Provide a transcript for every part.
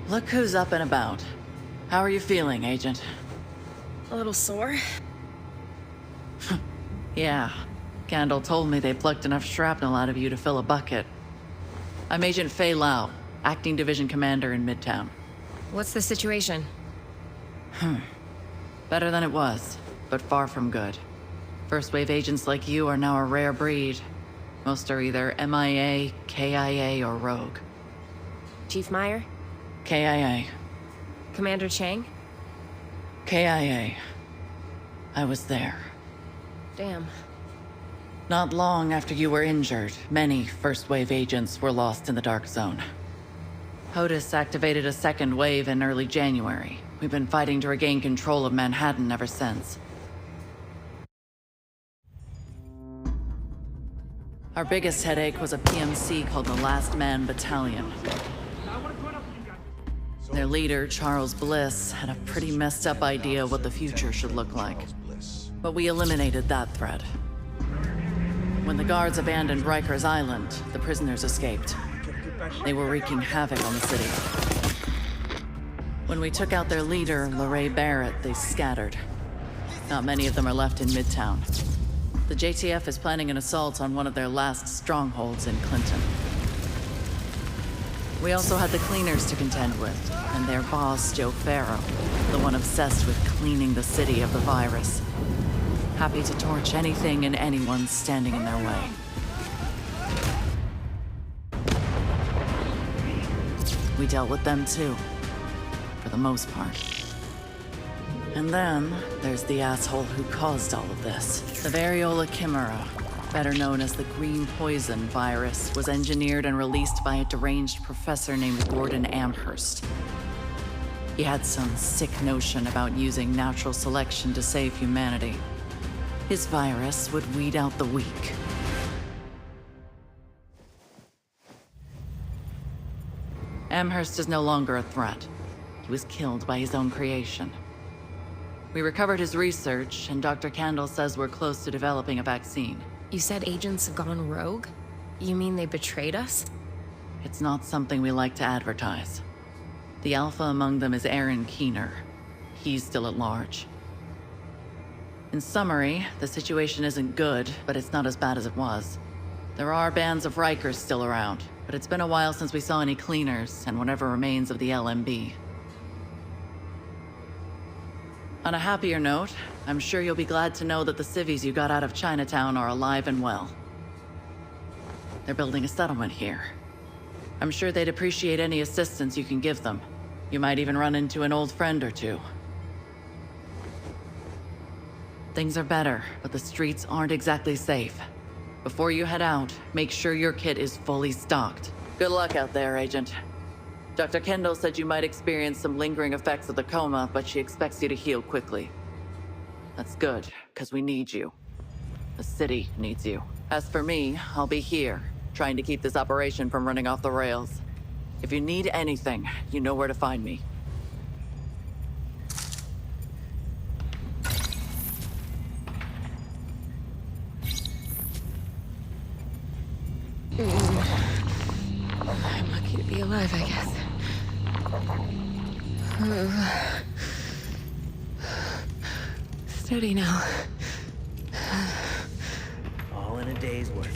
Look who's up and about. How are you feeling, Agent? A little sore? Yeah. Candle told me they plucked enough shrapnel out of you to fill a bucket. I'm Agent Fei Lau, Acting Division Commander in Midtown. What's the situation? Better than it was, but far from good. First-wave agents like you are now a rare breed. Most are either MIA, KIA, or Rogue. Chief Meyer? KIA. Commander Chang? KIA. I was there. Damn. Not long after you were injured, many first-wave agents were lost in the Dark Zone. HOTUS activated a second wave in early January. We've been fighting to regain control of Manhattan ever since. Our biggest headache was a PMC called the Last Man Battalion. Their leader, Charles Bliss, had a pretty messed up idea of what the future should look like. But we eliminated that threat. When the guards abandoned Rikers Island, the prisoners escaped. They were wreaking havoc on the city. When we took out their leader, LaRae Barrett, they scattered. Not many of them are left in Midtown. The JTF is planning an assault on one of their last strongholds in Clinton. We also had the cleaners to contend with, and their boss, Joe Farrow, the one obsessed with cleaning the city of the virus. Happy to torch anything and anyone standing in their way. We dealt with them too, for the most part. And then, there's the asshole who caused all of this. The variola chimera, better known as the green poison virus, was engineered and released by a deranged professor named Gordon Amherst. He had some sick notion about using natural selection to save humanity. His virus would weed out the weak. Amherst is no longer a threat. He was killed by his own creation. We recovered his research, and Dr. Candle says we're close to developing a vaccine. You said agents have gone rogue? You mean they betrayed us? It's not something we like to advertise. The alpha among them is Aaron Keener. He's still at large. In summary, the situation isn't good, but it's not as bad as it was. There are bands of Rikers still around, but it's been a while since we saw any cleaners and whatever remains of the LMB. On a happier note, I'm sure you'll be glad to know that the civvies you got out of Chinatown are alive and well. They're building a settlement here. I'm sure they'd appreciate any assistance you can give them. You might even run into an old friend or two. Things are better, but the streets aren't exactly safe. Before you head out, make sure your kit is fully stocked. Good luck out there, Agent. Dr. Kendall said you might experience some lingering effects of the coma, but she expects you to heal quickly. That's good, because we need you. The city needs you. As for me, I'll be here, trying to keep this operation from running off the rails. If you need anything, you know where to find me. I'm lucky to be alive, I guess. Steady now. All in a day's work.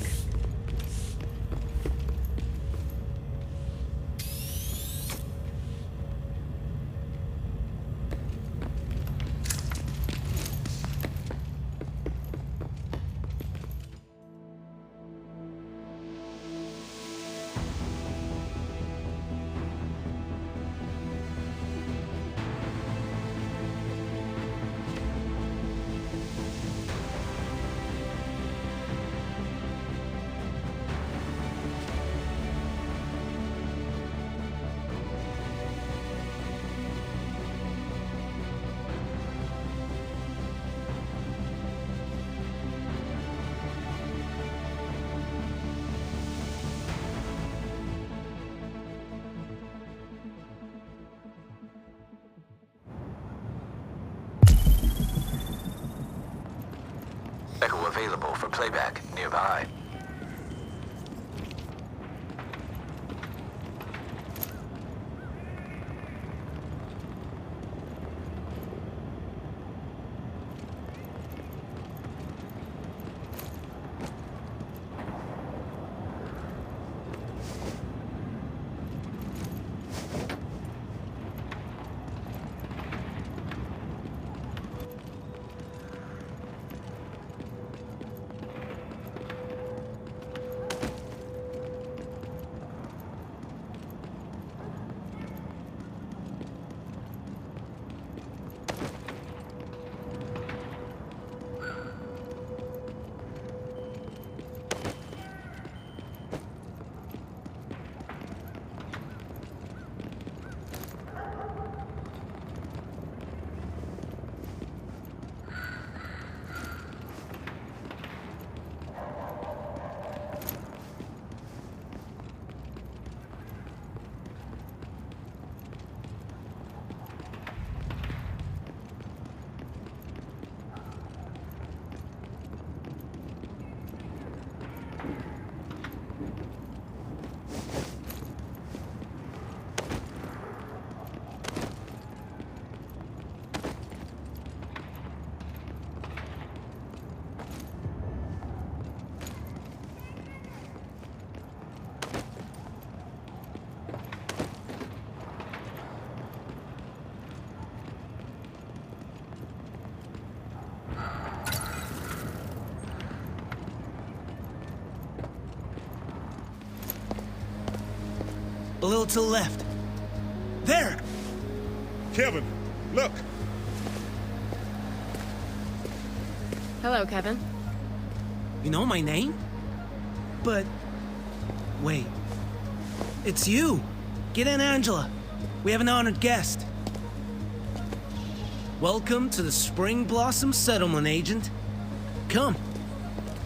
Echo available for playback nearby. little to the left. There! Kevin, look! Hello, Kevin. You know my name? But... wait. It's you! Get in, Angela. We have an honored guest. Welcome to the Spring Blossom Settlement, Agent. Come.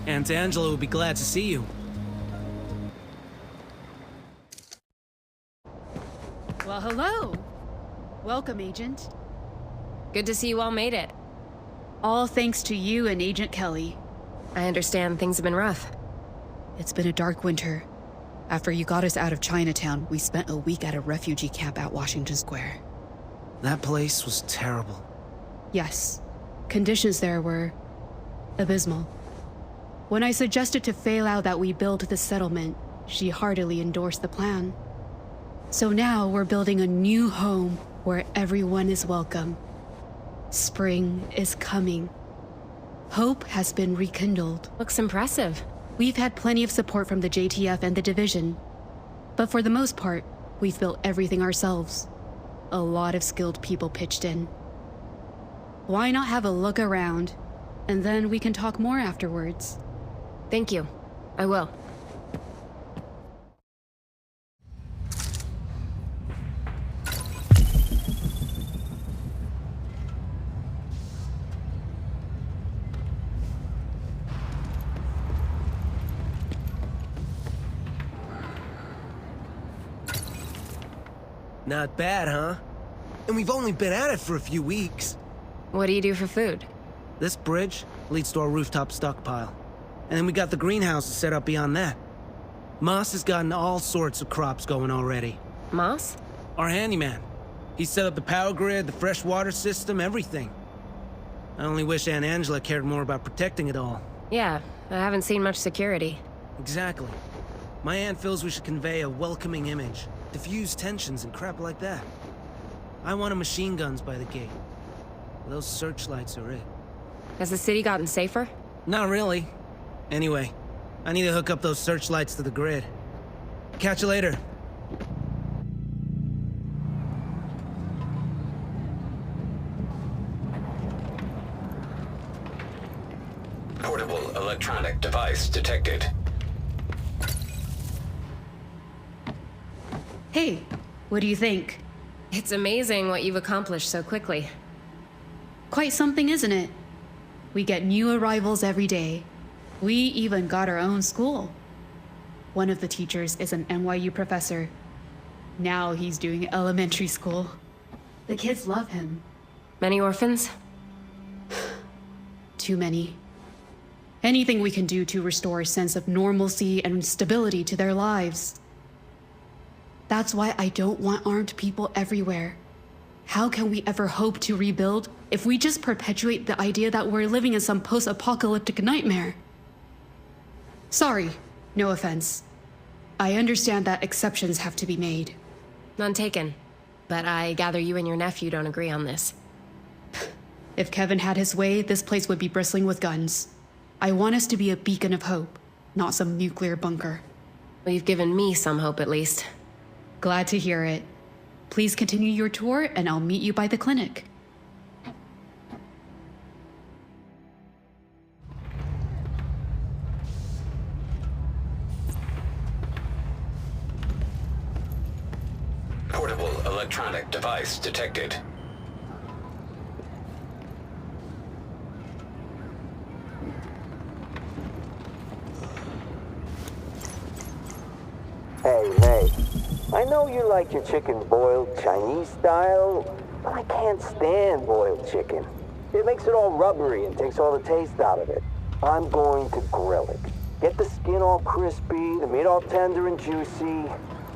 Aunt Angela will be glad to see you. Well, hello. Welcome, Agent. Good to see you all made it. All thanks to you and Agent Kelly. I understand things have been rough. It's been a dark winter. After you got us out of Chinatown, we spent a week at a refugee camp at Washington Square. That place was terrible. Yes, conditions there were abysmal. When I suggested to Fei-Lao that we build the settlement, she heartily endorsed the plan. So now we're building a new home where everyone is welcome. Spring is coming. Hope has been rekindled. Looks impressive. We've had plenty of support from the JTF and the Division. But for the most part, we've built everything ourselves. A lot of skilled people pitched in. Why not have a look around, and then we can talk more afterwards? Thank you. I will. Not bad, huh? And we've only been at it for a few weeks. What do you do for food? This bridge leads to our rooftop stockpile. And then we got the greenhouses set up beyond that. Moss has gotten all sorts of crops going already. Moss? Our handyman. He set up the power grid, the fresh water system, everything. I only wish Aunt Angela cared more about protecting it all. Yeah, I haven't seen much security. Exactly. My aunt feels we should convey a welcoming image, diffuse tensions and crap like that. I wanted machine guns by the gate. Those searchlights are it. Has the city gotten safer? Not really. Anyway, I need to hook up those searchlights to the grid. Catch you later. Portable electronic device detected. Hey, what do you think? It's amazing what you've accomplished so quickly. Quite something, isn't it? We get new arrivals every day. We even got our own school. One of the teachers is an NYU professor. Now he's doing elementary school. The kids love him. Many orphans? Too many. Anything we can do to restore a sense of normalcy and stability to their lives. That's why I don't want armed people everywhere. How can we ever hope to rebuild if we just perpetuate the idea that we're living in some post-apocalyptic nightmare? Sorry, no offense. I understand that exceptions have to be made. None taken. But I gather you and your nephew don't agree on this. If Kevin had his way, this place would be bristling with guns. I want us to be a beacon of hope, not some nuclear bunker. Well, you've given me some hope at least. Glad to hear it. Please continue your tour, and I'll meet you by the clinic. Portable electronic device detected. Hey, May. I know you like your chicken boiled Chinese style, but I can't stand boiled chicken. It makes it all rubbery and takes all the taste out of it. I'm going to grill it. Get the skin all crispy, the meat all tender and juicy.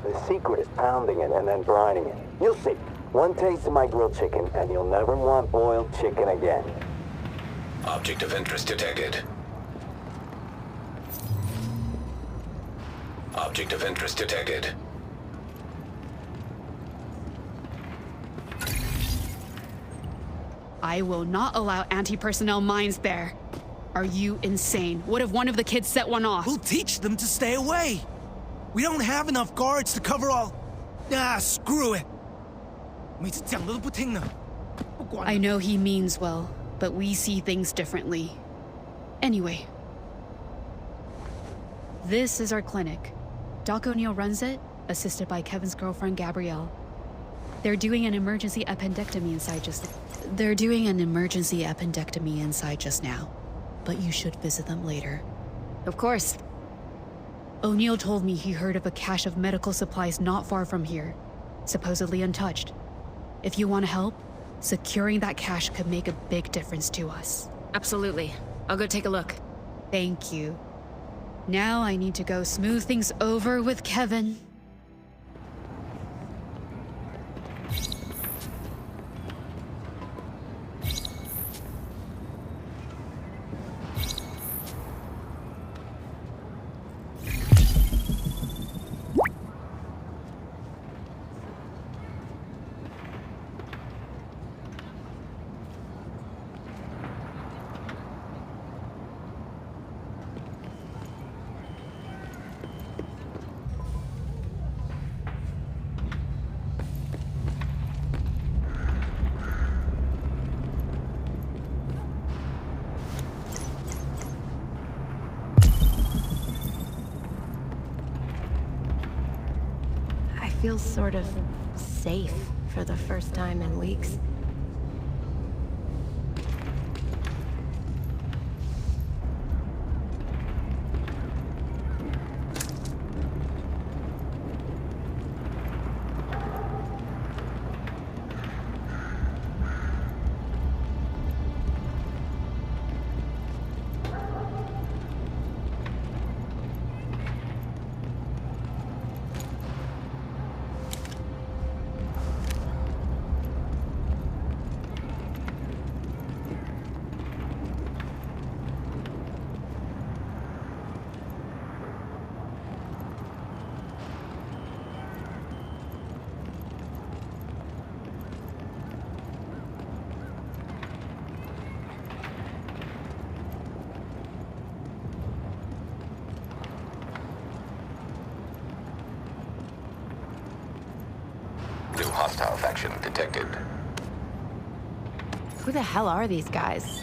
The secret is pounding it and then brining it. You'll see. One taste of my grilled chicken and you'll never want boiled chicken again. Object of interest detected. Object of interest detected. I will not allow anti-personnel mines there. Are you insane? What if one of the kids set one off? We'll teach them to stay away. We don't have enough guards to cover all... Ah, screw it! 每次讲的都不听呢，不管了。 I know he means well, but we see things differently. Anyway, this is our clinic. Doc O'Neill runs it, assisted by Kevin's girlfriend, Gabrielle. They're doing an emergency appendectomy inside just now, but you should visit them later. Of course. O'Neill told me he heard of a cache of medical supplies not far from here, supposedly untouched. If you want to help, securing that cache could make a big difference to us. Absolutely. I'll go take a look. Thank you. Now I need to go smooth things over with Kevin. I feel sort of safe for the first time in weeks. New hostile faction detected. Who the hell are these guys?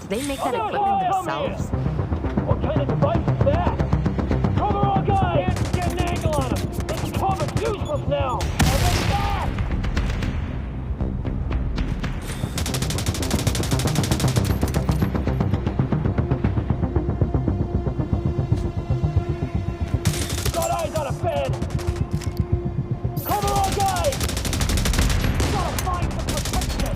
Did they make that equipment themselves? What kind of device is that? Cover all guys! Get an angle on him! This cover's useless now! I'll get back! Got eyes on a bed! Cover all guys! Gotta find some protection!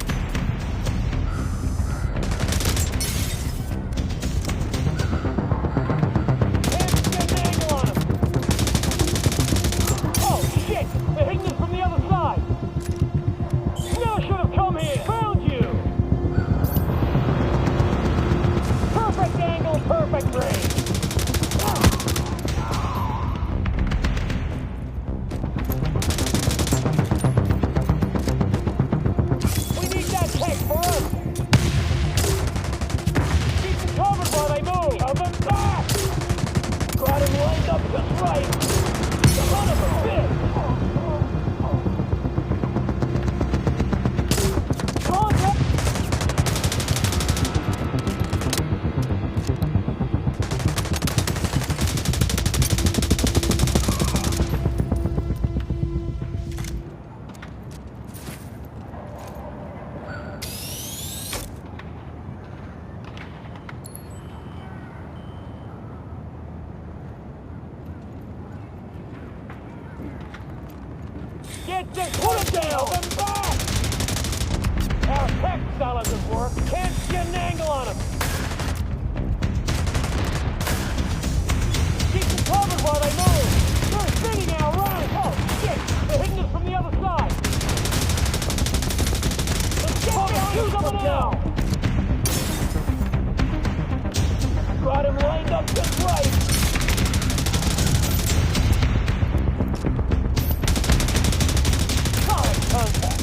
Get this! Put him down! Them back! Our tech style doesn't work. Can't get an angle on him. Keep them covered while they move. They're spinning now, right? Oh, shit! They're hitting us from the other side. Let's get down! Shoot them now! Got him lined up just right. Contact.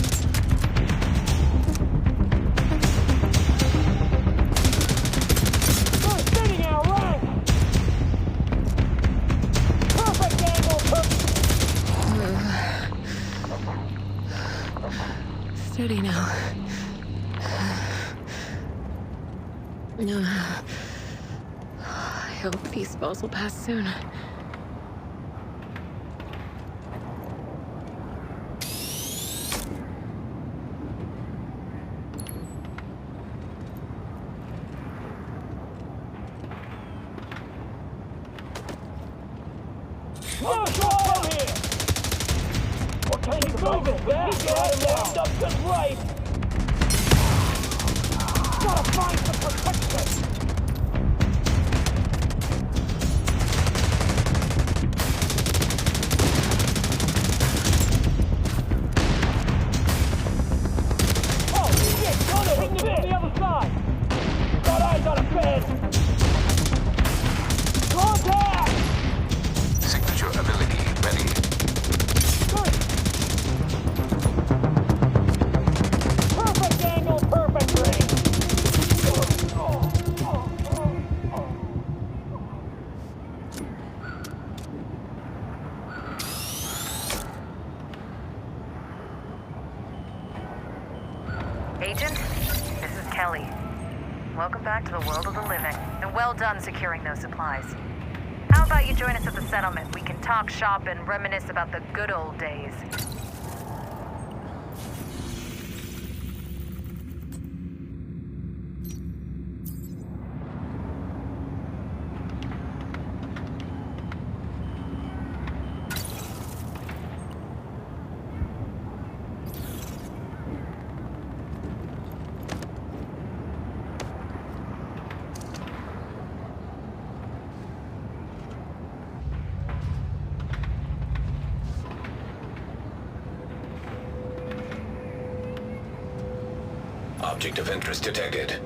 They're spinning out right. Perfect angle. Steady now. I hope these spells will pass soon. Signature ability ready. Perfect angle, perfect range. Agent, this is Kelly. Welcome back to the world of the living, and well done securing those supplies. How about you join us at the settlement? We can talk shop and reminisce about the good old days. Object of interest detected.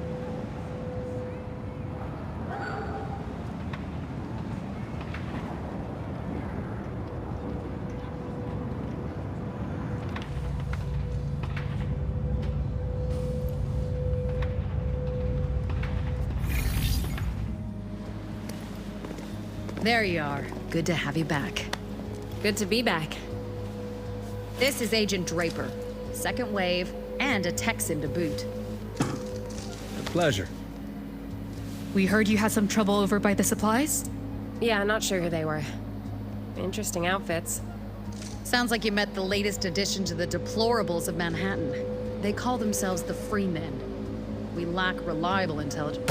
There you are. Good to have you back. Good to be back. This is Agent Draper. Second wave, and a Texan to boot. A pleasure. We heard you had some trouble over by the supplies? Yeah, not sure who they were. Interesting outfits. Sounds like you met the latest addition to the deplorables of Manhattan. They call themselves the Freemen. We lack reliable intelligence.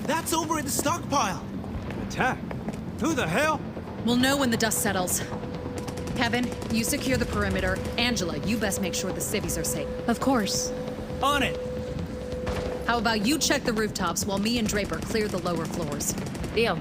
That's over at the stockpile. Attack? Who the hell? We'll know when the dust settles. Kevin, you secure the perimeter. Angela, you best make sure the civvies are safe. Of course. On it. How about you check the rooftops while me and Draper clear the lower floors? Deal.